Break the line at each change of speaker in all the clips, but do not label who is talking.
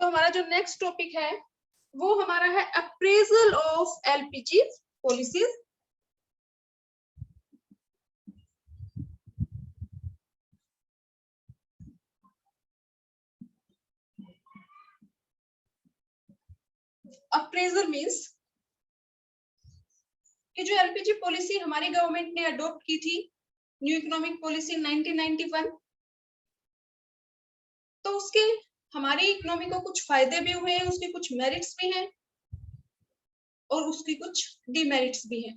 तो हमारा जो नेक्स्ट टॉपिक है वो हमारा है appraisal of LPG policies. Appraisal means कि जो एलपीजी पॉलिसी हमारी गवर्नमेंट ने अडॉप्ट की थी, न्यू इकोनॉमिक पॉलिसी 1991, तो उसके हमारी इकोनॉमी को कुछ फायदे भी हुए हैं, उसके कुछ मेरिट्स भी हैं और उसकी कुछ डिमेरिट्स भी हैं।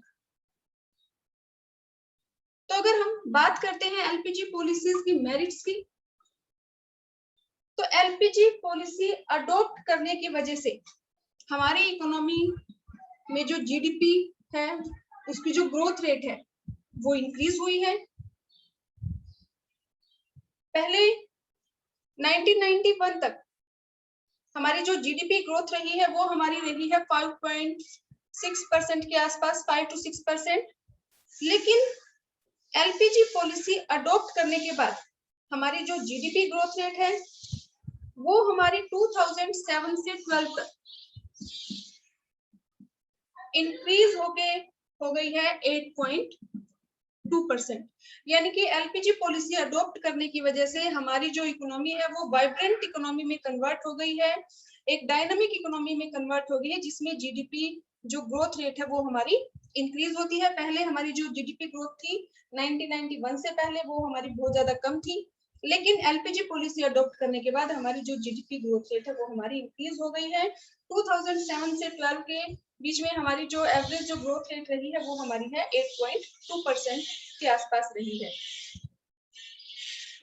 तो अगर हम बात करते हैं एलपीजी पॉलिसीज की मेरिट्स की, तो एलपीजी पॉलिसी अडॉप्ट करने की वजह से हमारी इकोनॉमी में जो जीडीपी है उसकी जो ग्रोथ रेट है वो इंक्रीज हुई है। पहले 1991 तक हमारी जो जीडीपी ग्रोथ रही है वो हमारी रही है 5.6% के आसपास, 5 to 6%। लेकिन एलपीजी पॉलिसी अडॉप्ट करने के बाद हमारी जो जीडीपी ग्रोथ रेट है वो हमारी 2007 से 12 तक इंक्रीज हो गई है 8.2%। यानी कि एलपीजी पॉलिसी अडॉप्ट करने की वजह से हमारी जो इकोनॉमी है वो वाइब्रेंट इकोनॉमी में कन्वर्ट हो गई है, एक डायनामिक इकोनॉमी में कन्वर्ट हो गई है, जिसमें जीडीपी जो ग्रोथ रेट है वो हमारी इंक्रीज होती है। पहले हमारी जो जीडीपी ग्रोथ थी 1991 से पहले वो हमारी बहुत ज्यादा कम थी, लेकिन एलपीजी पॉलिसी अडॉप्ट करने के बाद हमारी जो जीडीपी ग्रोथ रेट है वो हमारी इंक्रीज हो गई है। 2007 से 12 के बीच में हमारी जो एवरेज जो ग्रोथ रेट रही है वो हमारी है 8.2% के आसपास रही है।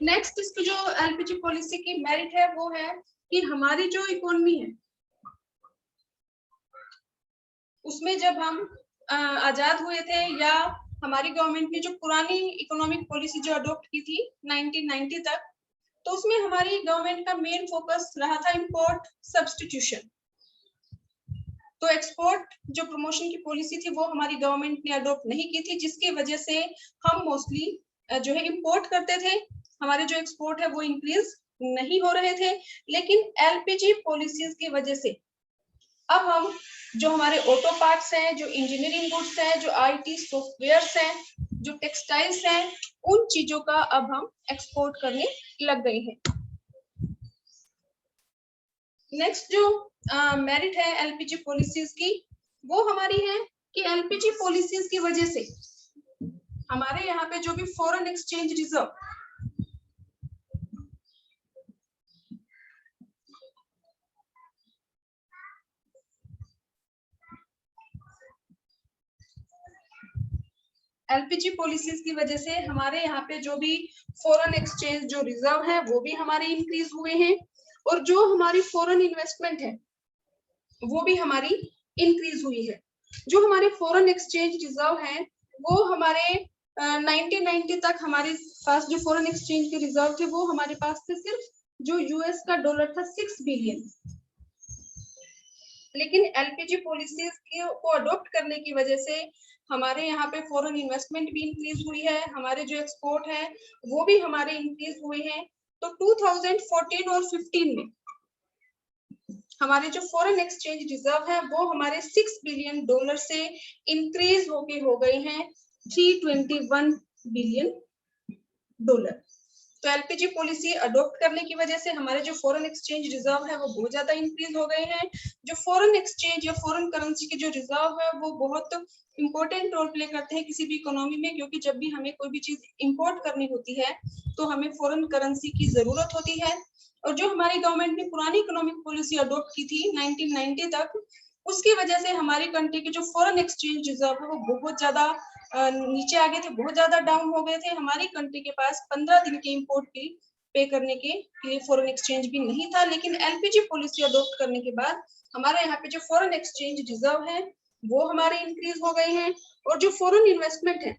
नेक्स्ट इसकी जो एलपीजी पॉलिसी की मेरिट है वो है कि हमारी जो इकोनॉमी है उसमें जब हम आजाद हुए थे या हमारी गवर्नमेंट ने जो पुरानी इकोनॉमिक पॉलिसी जो अडॉप्ट की थी 1990 तक, तो उसमें हमारी गवर्नमेंट का मेन फोकस रहा था इंपोर्ट सब्स्टिट्यूशन। तो एक्सपोर्ट जो प्रमोशन की पॉलिसी थी वो हमारी गवर्नमेंट ने अडॉप्ट नहीं की थी, जिसकी वजह से हम मोस्टली जो है इंपोर्ट करते थे, हमारे जो एक्सपोर्ट है वो इंक्रीज नहीं हो रहे थे। लेकिन एलपीजी पॉलिसीज की वजह से अब हम जो हमारे ऑटो पार्ट्स हैं, जो इंजीनियरिंग गुड्स हैं, जो आईटी सॉफ्टवेयर्स हैं, जो टेक्सटाइल्स हैं, उन चीजों का अब हम एक्सपोर्ट करने लग गए हैं। नेक्स्ट जो मेरिट है एलपीजी पॉलिसीज की वो हमारी है कि एलपीजी पॉलिसीज की वजह से हमारे यहाँ पे जो भी foreign exchange reserve LPG policies की वजह से हमारे यहाँ पे जो भी फॉरेन एक्सचेंज जो रिजर्व है वो भी हमारे इंक्रीज हुए हैं, और जो हमारी फॉरेन इन्वेस्टमेंट है वो भी हमारी इंक्रीज हुई है। जो हमारे फॉरेन एक्सचेंज रिजर्व है वो हमारे 1990 तक हमारे पास जो फॉरेन एक्सचेंज के रिजर्व थे वो हमारे पास थे सिर्फ जो यूएस का डॉलर था 6 बिलियन। लेकिन एलपीजी पॉलिसीज को अडॉप्ट करने की वजह से हमारे यहाँ पे फॉरेन इन्वेस्टमेंट भी इंक्रीज हुई है, हमारे जो एक्सपोर्ट है वो भी हमारे इंक्रीज हुए हैं। तो 2014 और 15 में हमारे जो फॉरेन एक्सचेंज रिजर्व है वो हमारे 6 बिलियन डॉलर से इंक्रीज होके हो गए हैं 321 बिलियन डॉलर। तो एलपीजी पॉलिसी अडॉप्ट करने की वजह से हमारे जो फॉरेन एक्सचेंज रिजर्व है वो बहुत ज्यादा इंक्रीज हो गए हैं। जो फॉरेन एक्सचेंज या फॉरेन करेंसी के जो रिजर्व है वो बहुत इंपॉर्टेंट रोल प्ले करते हैं किसी भी इकोनॉमी में, क्योंकि जब भी हमें कोई भी चीज इंपोर्ट करनी होती है तो हमें फॉरेन करेंसी की जरूरत होती है। और जो हमारी गवर्नमेंट ने पुरानी इकोनॉमिक पॉलिसी अडॉप्ट की थी 1990 तक, उसकी वजह से हमारी कंट्री के जो फॉरेन एक्सचेंज रिजर्व है वो बहुत ज्यादा नीचे आ गए थे, बहुत ज्यादा डाउन हो गए थे। हमारी कंट्री के पास 15 दिन के इंपोर्ट बिल पे करने के लिए फॉरेन एक्सचेंज भी नहीं था। लेकिन एलपीजी पॉलिसी अडॉप्ट करने के बाद हमारे यहाँ पे जो फॉरेन एक्सचेंज रिजर्व है वो हमारे इंक्रीज हो गए हैं। और जो फॉरेन इन्वेस्टमेंट है,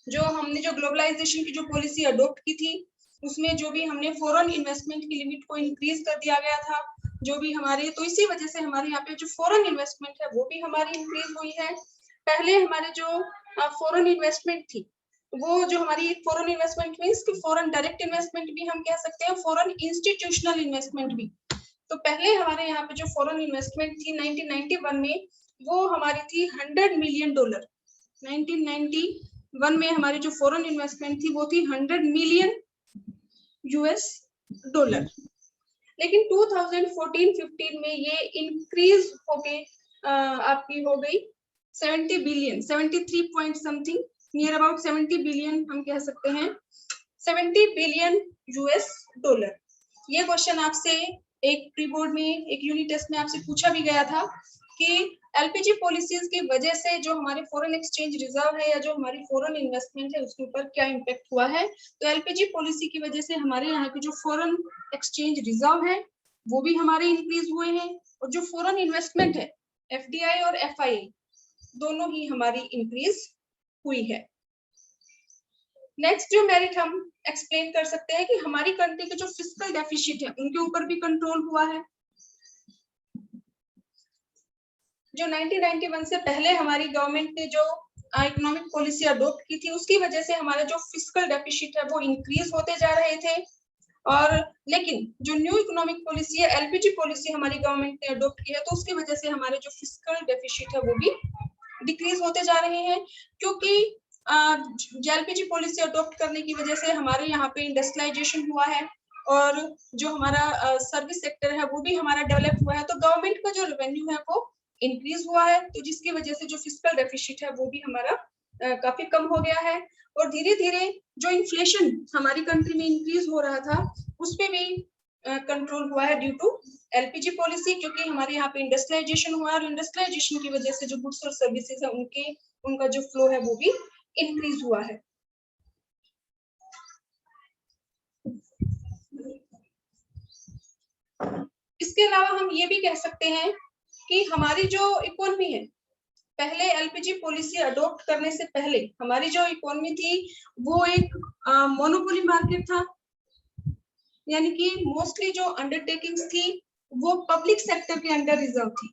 जो हमने जो ग्लोबलाइजेशन की जो पॉलिसी अडॉप्ट की थी उसमें जो भी हमने फॉरेन इन्वेस्टमेंट की लिमिट को इंक्रीज कर दिया गया था, जो भी हमारे, तो इसी वजह से हमारे यहाँ पे जो फॉरेन इन्वेस्टमेंट है वो भी हमारी इंक्रीज हुई है। पहले हमारे जो फॉरेन इन्वेस्टमेंट थी वो जो हमारी फॉरेन इन्वेस्टमेंट मीन्स कि फॉरेन डायरेक्ट इन्वेस्टमेंट भी हम कह सकते हैं, फॉरेन इंस्टीट्यूशनल इन्वेस्टमेंट भी, तो पहले हमारे यहाँ पे जो फॉरेन इन्वेस्टमेंट थी 1991 में, वो हमारी थी $100 मिलियन। 1991 में हमारी जो फॉरेन इन्वेस्टमेंट थी वो थी $100 मिलियन। लेकिन 2014-15 में ये इंक्रीज होके आपकी हो गई 70 billion, 73 point something, near about 70 billion हम कह सकते हैं, $70 बिलियन। ये क्वेश्चन आपसे एक प्री बोर्ड में, एक यूनिट टेस्ट में आपसे पूछा भी गया था कि एलपीजी पॉलिसीज की वजह से जो हमारे फॉरेन एक्सचेंज रिजर्व है या जो हमारी फॉरेन इन्वेस्टमेंट है उसके ऊपर क्या इम्पैक्ट हुआ है। तो एलपीजी पॉलिसी की वजह से हमारे यहाँ की जो फॉरेन एक्सचेंज रिजर्व है वो भी हमारे इंक्रीज हुए हैं, और जो फॉरेन इन्वेस्टमेंट है एफडीआई और एफआईआई दोनों ही हमारी इंक्रीज हुई है। नेक्स्ट जो मेरिट हम एक्सप्लेन कर सकते हैं कि हमारी कंट्री के जो फिस्कल डेफिसिट है उनके ऊपर भी कंट्रोल हुआ है। जो 1991 से पहले हमारी गवर्नमेंट ने जो इकोनॉमिक पॉलिसी अडॉप्ट की थी उसकी वजह से हमारे जो फिस्कल डेफिसिट है वो इंक्रीज होते जा रहे थे, और लेकिन जो न्यू इकोनॉमिक पॉलिसी है, एलपीजी पॉलिसी हमारी गवर्नमेंट ने अडॉप्ट की है, तो उसकी वजह से हमारे जो फिस्कल डेफिसिट है वो भी डिक्रीज होते जा रहे हैं, क्योंकि एलपीजी पॉलिसी अडॉप्ट करने की वजह से हमारे यहाँ पे इंडस्ट्रियलाइजेशन हुआ है और जो हमारा सर्विस सेक्टर है वो भी हमारा डेवलप हुआ है, तो गवर्नमेंट का जो रेवेन्यू है वो इंक्रीज हुआ है, तो जिसकी वजह से जो फिस्कल डेफिसिट है वो भी हमारा काफी कम हो गया है। और धीरे धीरे जो इन्फ्लेशन हमारी कंट्री में इंक्रीज हो रहा था उस पे भी कंट्रोल हुआ है ड्यू टू एलपीजी पॉलिसी, क्योंकि हमारे यहाँ पे इंडस्ट्रियलाइजेशन हुआ है और इंडस्ट्रियलाइजेशन की वजह से जो गुड्स और सर्विसेज है उनका जो फ्लो है वो भी इंक्रीज हुआ है। इसके अलावा हम ये भी कह सकते हैं कि हमारी जो इकोनॉमी है, पहले एलपीजी पॉलिसी अडॉप्ट करने से पहले हमारी जो इकोनॉमी थी वो एक मोनोपोली मार्केट था, यानी कि मोस्टली जो अंडरटेकिंग्स थी वो पब्लिक सेक्टर के अंडर रिजर्व थी।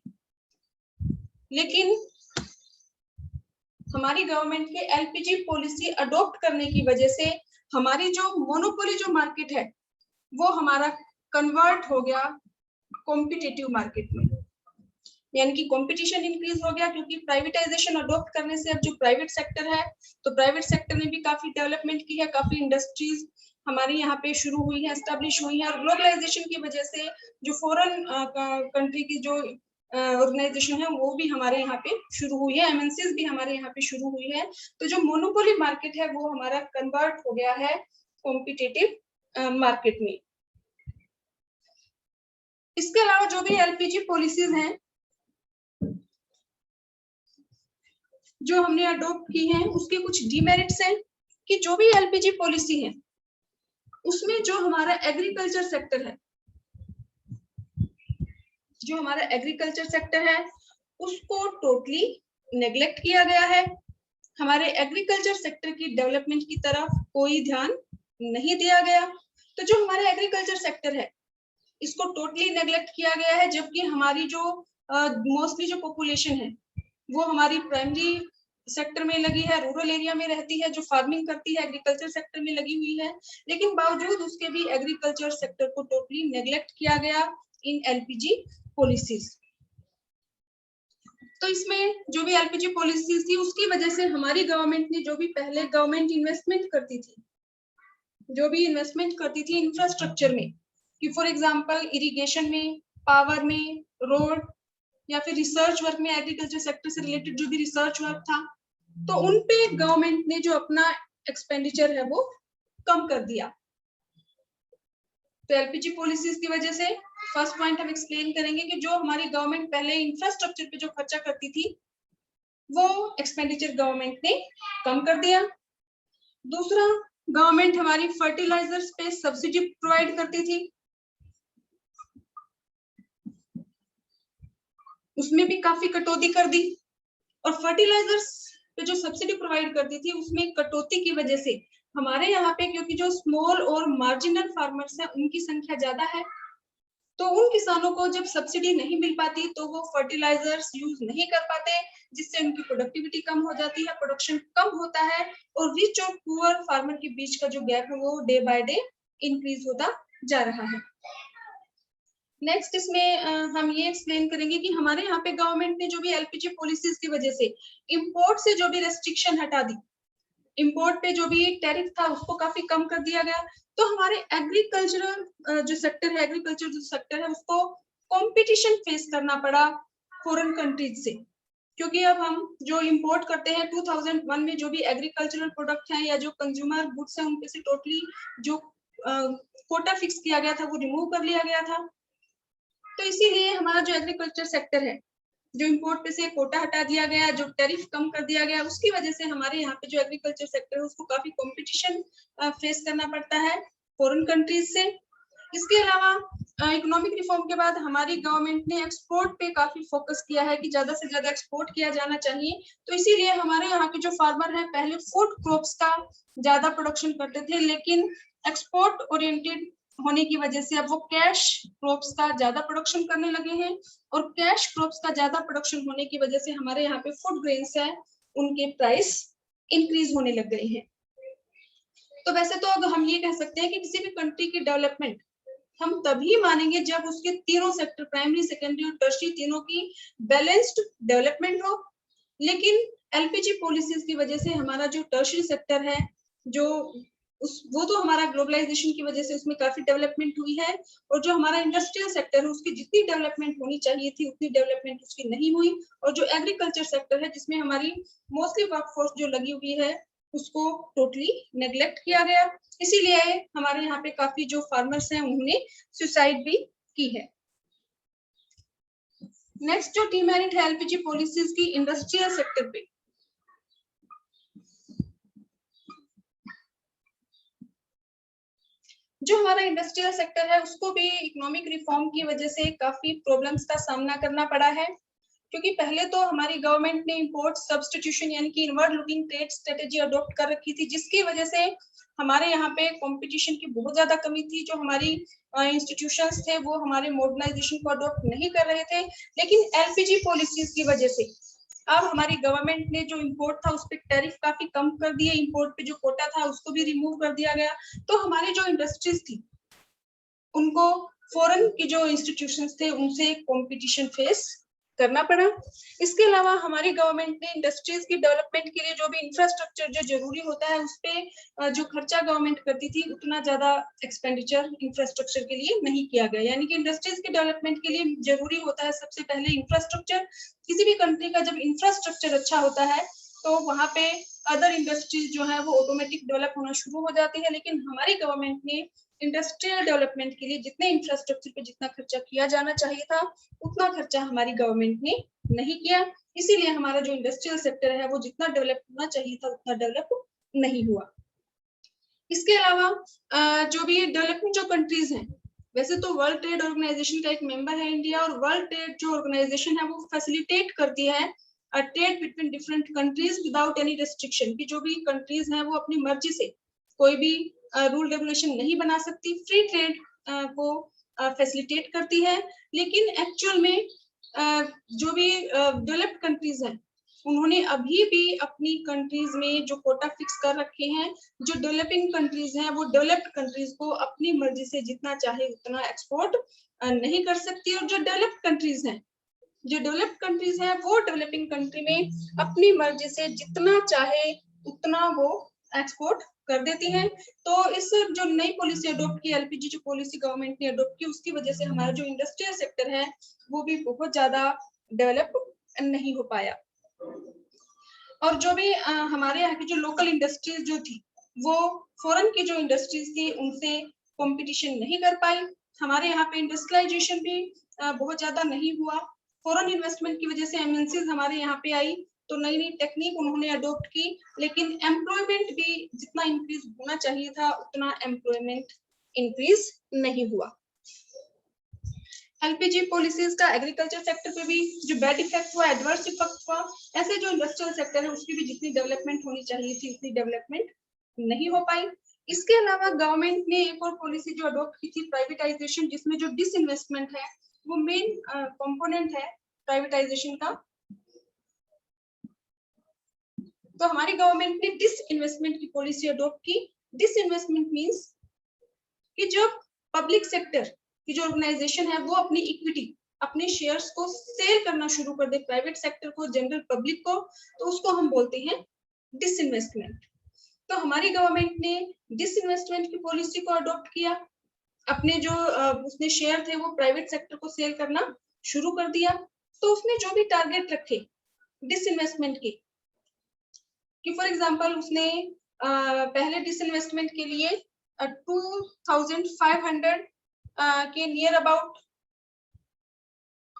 लेकिन हमारी गवर्नमेंट के एलपीजी पॉलिसी अडॉप्ट करने की वजह से हमारी जो मोनोपोली जो मार्केट है वो हमारा कन्वर्ट हो गया कॉम्पिटिटिव मार्केट में, यानी कि कंपटीशन इंक्रीज हो गया, क्योंकि प्राइवेटाइजेशन अडॉप्ट करने से अब जो प्राइवेट सेक्टर है तो प्राइवेट सेक्टर ने भी काफी डेवलपमेंट की है, काफी इंडस्ट्रीज हमारी यहाँ पे शुरू हुई है, एस्टेब्लिश हुई है, और ग्लोबलाइजेशन की वजह से जो फॉरेन कंट्री की जो ऑर्गेनाइजेशन है वो भी हमारे यहाँ पे शुरू हुई है, एमएनसीज भी हमारे यहाँ पे शुरू हुई है, तो जो मोनोपोली मार्केट है वो हमारा कन्वर्ट हो गया है कॉम्पिटिटिव मार्केट में। इसके अलावा जो भी एलपीजी पॉलिसीज हैं जो हमने अडॉप्ट की हैं उसके कुछ डीमेरिट्स हैं कि जो भी एलपीजी पॉलिसी है उसमें जो हमारा एग्रीकल्चर सेक्टर है, जो हमारा एग्रीकल्चर सेक्टर है उसको टोटली नेग्लेक्ट किया गया है। हमारे एग्रीकल्चर सेक्टर की डेवलपमेंट की तरफ कोई ध्यान नहीं दिया गया, तो जो हमारा एग्रीकल्चर सेक्टर है इसको टोटली नेग्लेक्ट किया गया है, जबकि हमारी जो मोस्टली जो पॉपुलेशन है वो हमारी प्राइमरी सेक्टर में लगी है, रूरल एरिया में रहती है, जो फार्मिंग करती है एग्रीकल्चर सेक्टर में लगी हुई है, लेकिन बावजूद उसके भी एग्रीकल्चर सेक्टर को टोटली नेग्लेक्ट किया गया इन एलपीजी पॉलिसीज। तो इसमें जो भी एलपीजी पॉलिसीज थी उसकी वजह से हमारी गवर्नमेंट ने जो भी पहले गवर्नमेंट इन्वेस्टमेंट करती थी, जो भी इन्वेस्टमेंट करती थी इंफ्रास्ट्रक्चर में, कि फॉर एग्जांपल इरिगेशन में, पावर में, रोड या फिर रिसर्च वर्क में, एग्रीकल्चर सेक्टर से रिलेटेड जो भी रिसर्च वर्क था, तो उन पे गवर्नमेंट ने जो अपना एक्सपेंडिचर है वो कम कर दिया। तो एलपीजी पॉलिसीज की वजह से फर्स्ट पॉइंट हम एक्सप्लेन करेंगे कि जो हमारी गवर्नमेंट पहले इंफ्रास्ट्रक्चर पे जो खर्चा करती थी वो एक्सपेंडिचर गवर्नमेंट ने कम कर दिया। दूसरा, गवर्नमेंट हमारी फर्टिलाइजर्स पे सब्सिडी प्रोवाइड करती थी, उसमें भी काफी कटौती कर दी, और फर्टिलाइजर्स पे जो सब्सिडी प्रोवाइड करती थी उसमें कटौती की वजह से हमारे यहाँ पे, क्योंकि जो स्मॉल और मार्जिनल फार्मर्स हैं उनकी संख्या ज्यादा है, तो उन किसानों को जब सब्सिडी नहीं मिल पाती तो वो फर्टिलाइजर्स यूज नहीं कर पाते, जिससे उनकी प्रोडक्टिविटी कम हो जाती है, प्रोडक्शन कम होता है, और रिच और पुअर फार्मर के बीच का जो गैप है वो डे बाय डे इंक्रीज होता जा रहा है। नेक्स्ट इसमें हम ये एक्सप्लेन करेंगे कि हमारे यहाँ पे गवर्नमेंट ने जो भी एलपीजी पॉलिसीज की वजह से इंपोर्ट से जो भी रेस्ट्रिक्शन हटा दी, इंपोर्ट पे जो भी टैरिफ था उसको काफी कम कर दिया गया, तो हमारे एग्रीकल्चरल जो सेक्टर है, एग्रीकल्चर जो सेक्टर है उसको कंपटीशन फेस करना पड़ा फॉरेन कंट्रीज से, क्योंकि अब हम जो इंपोर्ट करते हैं 2001 में जो भी एग्रीकल्चरल प्रोडक्ट हैं या जो कंज्यूमर गुड्स हैं उनके से टोटली जो कोटा फिक्स किया गया था वो रिमूव कर लिया गया था। तो इसीलिए हमारा जो एग्रीकल्चर सेक्टर है, जो इंपोर्ट पे से कोटा हटा दिया गया, जो टैरिफ कम कर दिया गया, उसकी वजह से हमारे यहाँ पे जो एग्रीकल्चर सेक्टर है उसको काफी कंपटीशन फेस करना पड़ता है फॉरेन कंट्रीज से। इसके अलावा इकोनॉमिक रिफॉर्म के बाद हमारी गवर्नमेंट ने एक्सपोर्ट पे काफी फोकस किया है कि ज्यादा से ज्यादा एक्सपोर्ट किया जाना चाहिए, तो इसीलिए हमारे यहाँ के जो फार्मर हैं पहले फूड क्रॉप्स का ज्यादा प्रोडक्शन करते थे, लेकिन एक्सपोर्ट ओरिएंटेड होने की वजह से अब वो कैश क्रॉप्स का ज्यादा प्रोडक्शन करने लगे हैं, और कैश क्रॉप्स का ज्यादा प्रोडक्शन होने की वजह से हमारे यहाँ पे फूड ग्रेन्स है उनके प्राइस इंक्रीज होने लग गए हैं। तो वैसे तो अब हम ये कह सकते हैं कि किसी भी कंट्री की डेवलपमेंट हम तभी मानेंगे जब उसके तीनों सेक्टर, प्राइमरी, सेकेंडरी और टर्शियरी, तीनों की बैलेंस्ड डेवलपमेंट हो। लेकिन एलपीजी पॉलिसीज की वजह से हमारा जो टर्शियरी सेक्टर है जो वो तो हमारा ग्लोबलाइजेशन की वजह से उसमें काफी डेवलपमेंट हुई है, और जो हमारा इंडस्ट्रियल सेक्टर है उसकी जितनी डेवलपमेंट होनी चाहिए थी उतनी डेवलपमेंट उसकी नहीं हुई, और जो एग्रीकल्चर सेक्टर है जिसमें हमारी मोस्टली वर्कफोर्स जो लगी हुई है उसको टोटली नेग्लेक्ट किया गया, इसीलिए हमारे यहाँ पे काफी जो फार्मर्स हैं उन्होंने सुसाइड भी की है। नेक्स्ट जो डिमेरिट है एलपीजी पॉलिसीज की इंडस्ट्रियल सेक्टर पे, जो हमारा इंडस्ट्रियल सेक्टर है उसको भी इकोनॉमिक रिफॉर्म की वजह से काफी प्रॉब्लम्स का सामना करना पड़ा है, क्योंकि पहले तो हमारी गवर्नमेंट ने इंपोर्ट सब्स्टिट्यूशन यानी कि inward looking trade strategy adopt कर रखी थी, जिसकी वजह से हमारे यहाँ पे कंपटीशन की बहुत ज्यादा कमी थी। जो हमारी इंस्टीट्यूशंस थे वो हमारे मॉडर्नाइजेशन को अडॉप्ट नहीं कर रहे थे, लेकिन एलपीजी पॉलिसीज की वजह से अब हमारी गवर्नमेंट ने जो इंपोर्ट था उस पर टैरिफ काफी कम कर दिए, इंपोर्ट पे जो कोटा था उसको भी रिमूव कर दिया गया, तो हमारी जो इंडस्ट्रीज थी उनको फॉरेन की जो इंस्टीट्यूशंस थे उनसे कंपटीशन फेस करना पड़ा। इसके अलावा हमारी गवर्नमेंट ने इंडस्ट्रीज की डेवलपमेंट के लिए जो भी इंफ्रास्ट्रक्चर जो जरूरी होता है उस पे जो खर्चा गवर्नमेंट करती थी उतना ज्यादा एक्सपेंडिचर इंफ्रास्ट्रक्चर के लिए नहीं किया गया, यानी कि इंडस्ट्रीज के डेवलपमेंट के लिए जरूरी होता है सबसे पहले इंफ्रास्ट्रक्चर। किसी भी कंट्री का जब इंफ्रास्ट्रक्चर अच्छा होता है तो वहां पे अदर इंडस्ट्रीज जो है वो ऑटोमेटिक डेवलप होना शुरू हो जाती है, लेकिन हमारी गवर्नमेंट ने इंडस्ट्रियल डेवलपमेंट के लिए जितने इंफ्रास्ट्रक्चर पे जितना खर्चा किया जाना चाहिए था उतना खर्चा हमारी गवर्नमेंट ने नहीं किया, इसीलिए हमारा जो इंडस्ट्रियल सेक्टर है वो जितना डेवलप होना चाहिए था उतना डेवलप नहीं हुआ। इसके अलावा जो भी डेवलपिंग जो कंट्रीज हैं, वैसे तो वर्ल्ड ट्रेड ऑर्गेनाइजेशन का एक मेंबर है इंडिया, और वर्ल्ड ट्रेड जो ऑर्गेनाइजेशन है वो फैसिलिटेट करती है trade between different countries without any restriction, कि जो भी कंट्रीज हैं वो अपनी मर्जी से कोई भी रूल रेगुलेशन नहीं बना सकती, फ्री ट्रेड को फैसिलिटेट करती है। लेकिन एक्चुअल में जो भी डेवलप्ड कंट्रीज हैं उन्होंने अभी भी अपनी कंट्रीज में जो कोटा फिक्स कर रखे हैं, जो डेवलपिंग कंट्रीज हैं वो डेवलप्ड कंट्रीज को अपनी मर्जी से जितना चाहे उतना एक्सपोर्ट नहीं कर सकती, और जो डेवलप्ड कंट्रीज हैं, जो डेवलप्ड कंट्रीज हैं वो डेवलपिंग कंट्री में अपनी मर्जी से जितना चाहे उतना वो एक्सपोर्ट कर देती हैं। तो इस जो नई पॉलिसी अडॉप्ट की, एलपीजी जो पॉलिसी गवर्नमेंट ने अडॉप्ट की, उसकी वजह से हमारा जो इंडस्ट्रियल सेक्टर है वो भी बहुत ज्यादा डेवलप नहीं हो पाया, और जो भी हमारे यहाँ की जो लोकल इंडस्ट्रीज जो थी वो फॉरेन की जो इंडस्ट्रीज थी उनसे कंपटीशन नहीं कर पाई। हमारे यहाँ पे इंडस्ट्रियलाइजेशन भी बहुत ज्यादा नहीं हुआ, फॉरेन इन्वेस्टमेंट की वजह से एमएनसीज हमारे यहाँ पे आई तो नई नई टेक्निक उन्होंने अडॉप्ट की, लेकिन एम्प्लॉयमेंट भी जितना इंक्रीज होना चाहिए था उतना एम्प्लॉयमेंट इंक्रीज नहीं हुआ। एलपीजी पॉलिसीज का एग्रीकल्चर सेक्टर पे भी जो बैड इफेक्ट हुआ, एडवर्स इफेक्ट हुआ, ऐसे जो इंडस्ट्रियल सेक्टर है उसकी भी जितनी डेवलपमेंट होनी चाहिए थी उतनी डेवलपमेंट नहीं हो पाई। इसके अलावा गवर्नमेंट ने एक और पॉलिसी जो अडॉप्ट की थी प्राइवेटाइजेशन, जिसमें जो डिसइन्वेस्टमेंट है वो मेन कंपोनेंट है प्राइवेटाइजेशन का। तो हमारी गवर्नमेंट ने डिसइन्वेस्टमेंट की पॉलिसी अडॉप्ट की। डिसइन्वेस्टमेंट मींस कि जब पब्लिक सेक्टर कि जो ऑर्गेनाइजेशन है वो अपनी इक्विटी, अपने शेयर्स को सेल करना शुरू कर दे प्राइवेट सेक्टर को, जनरल पब्लिक को, तो उसको हम बोलते हैं डिसइन्वेस्टमेंट। तो हमारी गवर्नमेंट ने डिसइन्वेस्टमेंट की पॉलिसी को अडॉप्ट किया, अपने जो उसने शेयर थे वो प्राइवेट सेक्टर को सेल करना शुरू कर दिया। तो उसने जो भी टारगेट रखे डिसइन्वेस्टमेंट के, कि फॉर एग्जांपल उसने पहले डिसइन्वेस्टमेंट के लिए 2500 के नियर अबाउट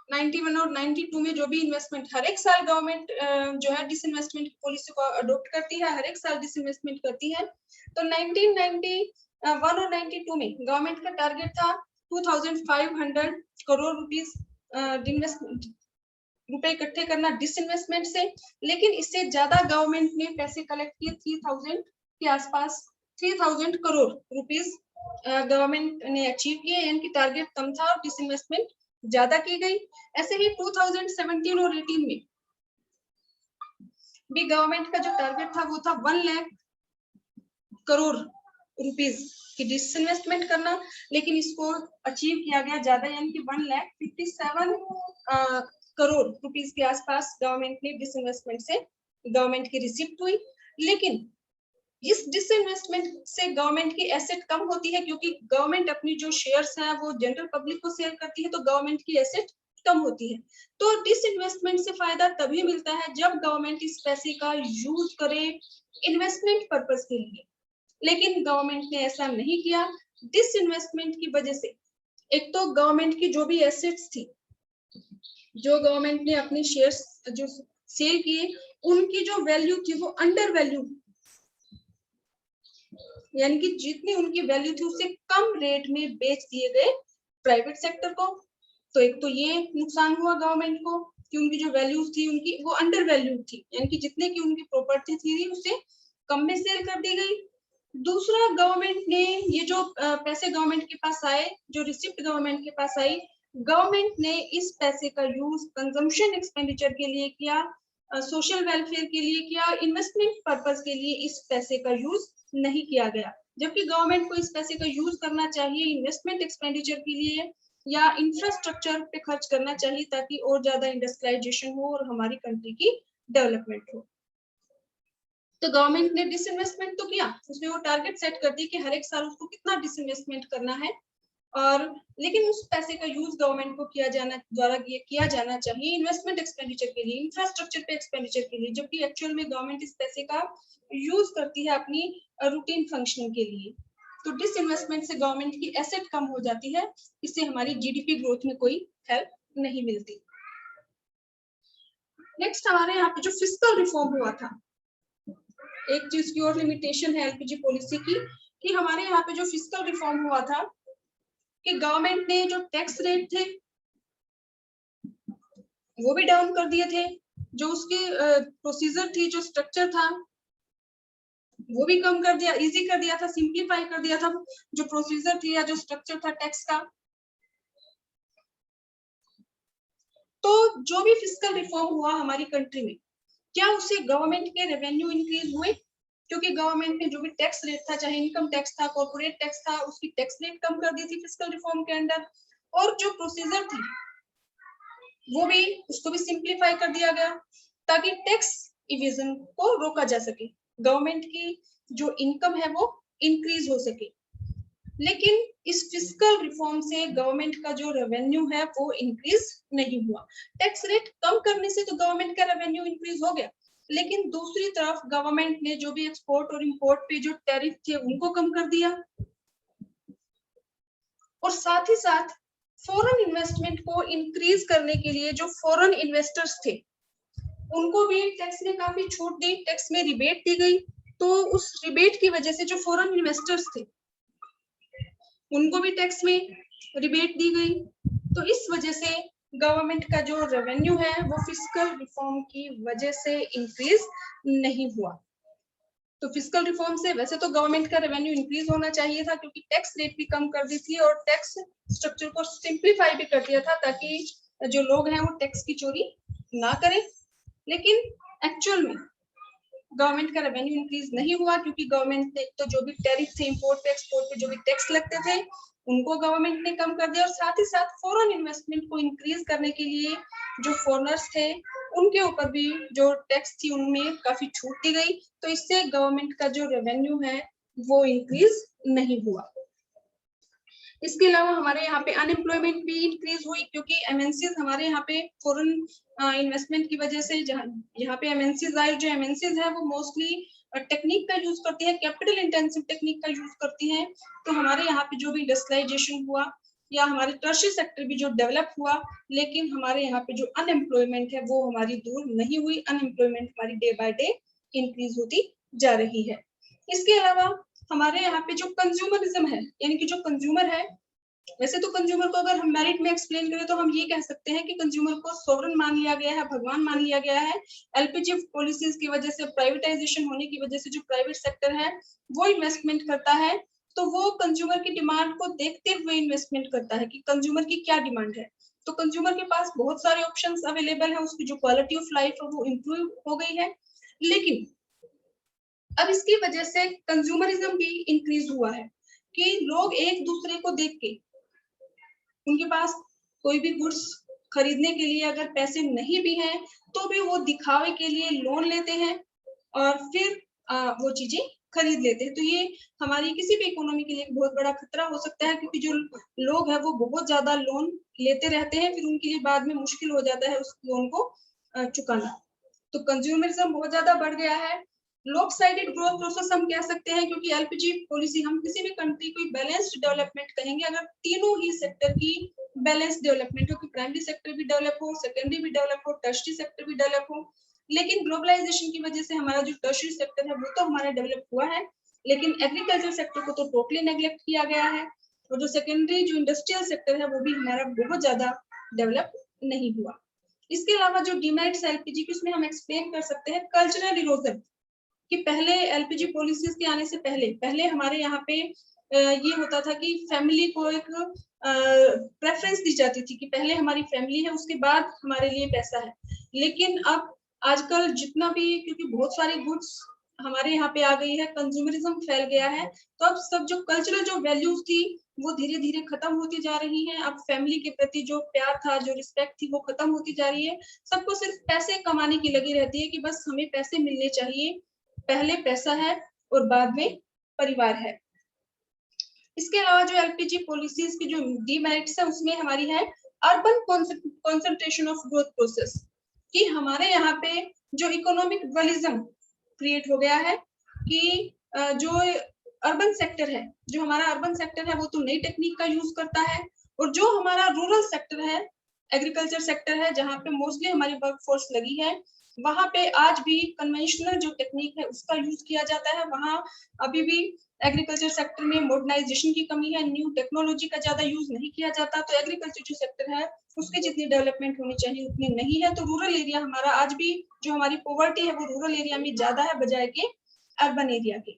91 और 92 में जो भी इन्वेस्टमेंट हर एक साल गवर्नमेंट जो है डिसइन्वेस्टमेंट पॉलिसी को अडॉप्ट करती है, हर एक साल डिसइन्वेस्टमेंट करती है। तो 1991 और 92 में गवर्नमेंट का टारगेट था 2500 करोड़ रुपीस रुपए इकट्ठे करना डिसइन्वेस्टमेंट से, लेकिन इससे ज्यादा गवर्नमेंट ने पैसे कलेक्ट किए 3000 के आसपास, 3000 करोड़ रुपीस गवर्नमेंट ने अचीव किए, यानी कि टारगेट कम था और डिसइन्वेस्टमेंट ज्यादा की गई। ऐसे ही 2017 और 18 में भी गवर्नमेंट का जो टारगेट था वो था 1 लाख करोड़ रुपीस की डिसइन्वेस्टमेंट करना, लेकिन इसको अचीव किया गया ज्यादा, यानी कि 1,57 करोड़ रुपीस के आसपास गवर्नमेंट ने डिसइन्वेस्टमेंट से गवर्नमेंट की रिसिप्ट हुई। लेकिन इस डिसइन्वेस्टमेंट से गवर्नमेंट की एसेट कम होती है, क्योंकि गवर्नमेंट अपनी जो शेयर्स हैं वो जनरल पब्लिक को सेल करती है, तो गवर्नमेंट की एसेट कम होती है। तो डिसइन्वेस्टमेंट से फायदा तभी मिलता है जब गवर्नमेंट इस पैसे का यूज करे इन्वेस्टमेंट पर्पस के लिए, लेकिन गवर्नमेंट ने ऐसा नहीं किया। डिसइन्वेस्टमेंट की वजह से एक तो गवर्नमेंट की जो भी एसेट्स थी, जो गवर्नमेंट ने अपने शेयर्स जो सेल किए, उनकी जो वैल्यू थी वो अंडर वैल्यू, यानी कि जितनी उनकी वैल्यू थी उससे कम रेट में बेच दिए गए प्राइवेट सेक्टर को। तो एक तो ये नुकसान हुआ गवर्नमेंट को कि उनकी जो वैल्यूज थी उनकी वो अंडर वैल्यू थी, यानी कि जितने की उनकी प्रॉपर्टी थी उससे कम में सेल कर दी गई। दूसरा, गवर्नमेंट ने ये जो पैसे गवर्नमेंट के पास आए, जो रिसिप्ट गवर्नमेंट के पास आई, गवर्नमेंट ने इस पैसे का यूज कंजम्पशन एक्सपेंडिचर के लिए किया, सोशल वेलफेयर के लिए किया, इन्वेस्टमेंट पर्पस के लिए इस पैसे का यूज नहीं किया गया। जबकि गवर्नमेंट को इस पैसे का यूज करना चाहिए इन्वेस्टमेंट एक्सपेंडिचर के लिए या इंफ्रास्ट्रक्चर पे खर्च करना चाहिए, ताकि और ज्यादा इंडस्ट्रियलाइजेशन हो और हमारी कंट्री की डेवलपमेंट हो। तो गवर्नमेंट ने डिसइन्वेस्टमेंट तो किया, उसने वो टारगेट सेट कर दी कि हर एक साल उसको कितना डिसइन्वेस्टमेंट करना है, और लेकिन उस पैसे का यूज गवर्नमेंट को किया जाना चाहिए इन्वेस्टमेंट एक्सपेंडिचर के लिए, इंफ्रास्ट्रक्चर पे एक्सपेंडिचर के लिए, जबकि एक्चुअल में गवर्नमेंट इस पैसे का यूज करती है अपनी रूटीन फंक्शनिंग के लिए। तो डिसइन्वेस्टमेंट से गवर्नमेंट की एसेट कम हो जाती है, इससे हमारी जीडीपी ग्रोथ में कोई हेल्प नहीं मिलती। नेक्स्ट हमारे यहाँ पे जो फिस्कल रिफॉर्म हुआ था, एक चीज की और लिमिटेशन है एलपीजी पॉलिसी की, कि हमारे यहाँ पे जो फिस्कल रिफॉर्म हुआ था कि गवर्नमेंट ने जो टैक्स रेट थे वो भी डाउन कर दिए थे, जो उसकी प्रोसीजर थी, जो स्ट्रक्चर था वो भी कम कर दिया, इजी कर दिया था, सिंप्लीफाई कर दिया था जो प्रोसीजर थी या जो स्ट्रक्चर था टैक्स का। तो जो भी फिस्कल रिफॉर्म हुआ हमारी कंट्री में, क्या उससे गवर्नमेंट के रेवेन्यू इंक्रीज हुए? क्योंकि गवर्नमेंट ने जो भी टैक्स रेट था, चाहे इनकम टैक्स था, कॉर्पोरेट टैक्स था, उसकी टैक्स रेट कम कर दी थी फिस्कल रिफॉर्म के अंडर, और जो प्रोसीजर थी वो भी, उसको भी सिंप्लीफाई कर दिया गया ताकि टैक्स इवेजन को रोका जा सके, गवर्नमेंट की जो इनकम है वो इंक्रीज हो सके। लेकिन इस फिस्कल रिफॉर्म से गवर्नमेंट का जो रेवेन्यू है वो इंक्रीज नहीं हुआ। टैक्स रेट कम करने से तो गवर्नमेंट का रेवेन्यू इंक्रीज हो गया, लेकिन दूसरी तरफ गवर्नमेंट ने जो भी एक्सपोर्ट और इंपोर्ट पे जो टैरिफ थे उनको कम कर दिया, और साथ ही साथ फॉरेन इन्वेस्टमेंट को इंक्रीज करने के लिए जो फॉरेन इन्वेस्टर्स थे उनको भी टैक्स में काफी छूट दी, टैक्स में रिबेट दी गई। तो उस रिबेट की वजह से जो फॉरेन इन्वेस्टर्स थे उनको भी टैक्स में रिबेट दी गई। तो इस वजह से गवर्नमेंट का जो रेवेन्यू है वो फिस्कल रिफॉर्म की वजह से इंक्रीज नहीं हुआ। तो फिस्कल रिफॉर्म से वैसे तो गवर्नमेंट का रेवेन्यू इंक्रीज होना चाहिए था, क्योंकि टैक्स रेट भी कम कर दी थी और टैक्स स्ट्रक्चर को सिंप्लीफाई भी कर दिया था ताकि जो लोग हैं वो टैक्स की चोरी ना करें। लेकिन एक्चुअल में गवर्नमेंट का रेवेन्यू इंक्रीज नहीं हुआ, क्योंकि गवर्नमेंट ने तो जो भी टैरिफ थे, इंपोर्ट पे एक्सपोर्ट पे जो भी टैक्स लगते थे उनको गवर्नमेंट ने कम कर दिया, और साथ ही साथ फॉरेन इन्वेस्टमेंट को इंक्रीज करने के लिए जो फॉरेनर्स थे उनके ऊपर भी जो टैक्स थी उनमें काफी छूट दी गई, तो इससे गवर्नमेंट का जो रेवेन्यू है वो इंक्रीज नहीं हुआ। इसके अलावा हमारे यहाँ पे अनएम्प्लॉयमेंट भी इंक्रीज हुई, क्योंकि एमएनसीज हमारे यहाँ पे फॉरेन इन्वेस्टमेंट की वजह से यहाँ पे एमएनसीज आए, जो एमएनसीज है वो मोस्टली टेक्निक का यूज करती है, कैपिटल इंटेंसिव टेक्निक का यूज करती हैं, तो हमारे यहाँ पे जो भी इंडस्ट्रियलाइजेशन हुआ या हमारे टर्शियरी सेक्टर भी जो डेवलप हुआ, लेकिन हमारे यहाँ पे जो अनएम्प्लॉयमेंट है वो हमारी दूर नहीं हुई, अनएम्प्लॉयमेंट हमारी डे बाय डे इंक्रीज होती जा रही है। इसके अलावा हमारे यहाँ पे जो कंज्यूमरिज्म है, यानी कि जो कंज्यूमर है, वैसे तो कंज्यूमर को अगर हम मेरिट में एक्सप्लेन करें तो हम ये कह सकते हैं कि कंज्यूमर को सोवरेन मान लिया गया है, भगवान मान लिया गया है। एलपीजी पॉलिसीज की वजह से, प्राइवेटाइजेशन होने की वजह से जो प्राइवेट सेक्टर है वो इन्वेस्टमेंट करता है, तो वो कंज्यूमर की डिमांड को देखते हुए इन्वेस्टमेंट करता है कि कंज्यूमर की क्या डिमांड है। तो कंज्यूमर के पास बहुत सारे ऑप्शंस अवेलेबल है, उसकी जो क्वालिटी ऑफ लाइफ है वो इम्प्रूव हो गई है, लेकिन अब इसकी वजह से कंज्यूमरिज्म भी इंक्रीज हुआ है कि लोग एक दूसरे को देख के, उनके पास कोई भी गुड्स खरीदने के लिए अगर पैसे नहीं भी हैं तो भी वो दिखावे के लिए लोन लेते हैं और फिर वो चीजें खरीद लेते हैं। तो ये हमारी किसी भी इकोनॉमी के लिए बहुत बड़ा खतरा हो सकता है, क्योंकि जो लोग हैं वो बहुत ज्यादा लोन लेते रहते हैं, फिर उनके लिए बाद में मुश्किल हो जाता है उस लोन को चुकाना। तो कंज्यूमरिज्म बहुत ज्यादा बढ़ गया है। लॉप साइडेड ग्रोथ प्रोसेस हम कह सकते हैं, क्योंकि एलपीजी पॉलिसी, हम किसी भी कंट्री को बैलेंस्ड डेवलपमेंट कहेंगे अगर तीनों ही सेक्टर की बैलेंस डेवलपमेंट हो, कि प्राइमरी सेक्टर भी डेवलप हो, सेकेंडरी भी डेवलप हो, टर्शियरी सेक्टर भी डेवलप हो। लेकिन ग्लोबलाइजेशन की वजह से हमारा जो टर्शियरी सेक्टर है वो तो हमारा डेवलप हुआ है, लेकिन एग्रीकल्चर सेक्टर को तो टोटली नेग्लेक्ट किया गया है, और जो सेकेंडरी जो इंडस्ट्रियल सेक्टर है वो भी हमारा बहुत ज्यादा डेवलप नहीं हुआ। इसके अलावा जो डिमेरिट्स एलपीजी की, उसमें हम एक्सप्लेन कर सकते हैं कल्चरल इरोजन, कि पहले एलपीजी पॉलिसीज के आने से पहले हमारे यहाँ पे ये होता था कि फैमिली को एक प्रेफरेंस दी जाती थी कि पहले हमारी फैमिली है उसके बाद हमारे लिए पैसा है। लेकिन अब आजकल जितना भी, क्योंकि बहुत सारी गुड्स हमारे यहाँ पे आ गई है, कंज्यूमरिज्म फैल गया है, तो अब सब जो कल्चरल जो वैल्यूज थी वो धीरे धीरे खत्म होती जा रही हैं। अब फैमिली के प्रति जो प्यार था, जो रिस्पेक्ट थी वो खत्म होती जा रही है। सबको सिर्फ पैसे कमाने की लगी रहती है कि बस हमें पैसे मिलने चाहिए, पहले पैसा है और बाद में परिवार है। इसके अलावा जो एलपीजी पॉलिसीज की जो डीमेरिट्स है उसमें हमारी है urban concentration of growth process, कि हमारे यहाँ पे जो इकोनॉमिक डुअलिज्म क्रिएट हो गया है कि जो अर्बन सेक्टर है, जो हमारा अर्बन सेक्टर है वो तो नई टेक्निक का यूज करता है, और जो हमारा रूरल सेक्टर है, एग्रीकल्चर सेक्टर है, जहाँ पे मोस्टली हमारी वर्कफोर्स लगी है, वहां पे आज भी कन्वेंशनल जो टेक्निक है उसका यूज किया जाता है। वहां अभी भी एग्रीकल्चर सेक्टर में मॉडर्नाइजेशन की कमी है, न्यू टेक्नोलॉजी का ज्यादा यूज नहीं किया जाता, तो एग्रीकल्चर जो सेक्टर है उसकी जितनी डेवलपमेंट होनी चाहिए उतनी नहीं है। तो रूरल एरिया हमारा आज भी, जो हमारी पॉवर्टी है वो रूरल एरिया में ज्यादा है बजाय के अर्बन एरिया के।